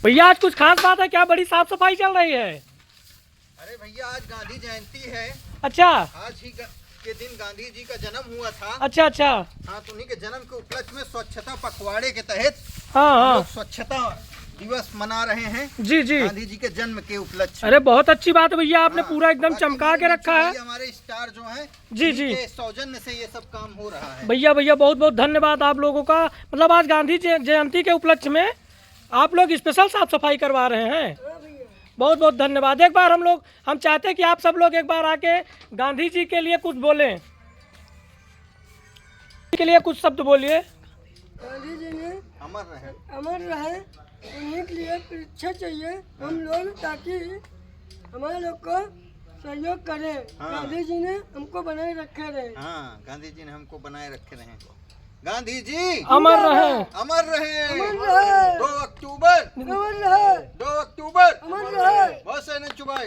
भैया आज कुछ खास बात है क्या? बड़ी साफ सफाई चल रही है। अरे भैया आज गांधी जयंती है। अच्छा, आज ही के दिन गांधी जी का जन्म हुआ था। अच्छा अच्छा। हाँ, तो उन्हीं के जन्म के उपलक्ष्य में स्वच्छता पखवाड़े के तहत हाँ हाँ, लोग स्वच्छता दिवस मना रहे हैं। जी जी। गांधी जी के जन्म के उपलक्ष्य। अरे बहुत अच्छी बात है भैया, आपने हाँ, पूरा एकदम बाकी चमका के रखा है। हमारे स्टार जो है जी जी। सौजन्य से ये सब काम हो रहा है। भैया भैया बहुत बहुत धन्यवाद आप लोगों का। मतलब आज गांधी जयंती के उपलक्ष्य में आप लोग स्पेशल साफ सफाई करवा रहे हैं। बहुत बहुत धन्यवाद। एक बार हम चाहते हैं कि आप सब लोग एक बार आके गांधी जी के लिए कुछ बोलें, के लिए कुछ शब्द बोलिए। गांधी जी ने अमर रहे। उन्हीं के लिए परीक्षा चाहिए हम लोग, ताकि हमारे लोग को सहयोग करें। हाँ। गांधी जी ने हमको बनाए रखे रहे। हाँ, गांधी जी ने हमको बनाए रखे रहे। गांधी जी अमर रहे। अमर रहे। अमर रहे। 2 अक्टूबर अमर रहे। 2 अक्टूबर अमर रहे। बहुत से ने चुबाई।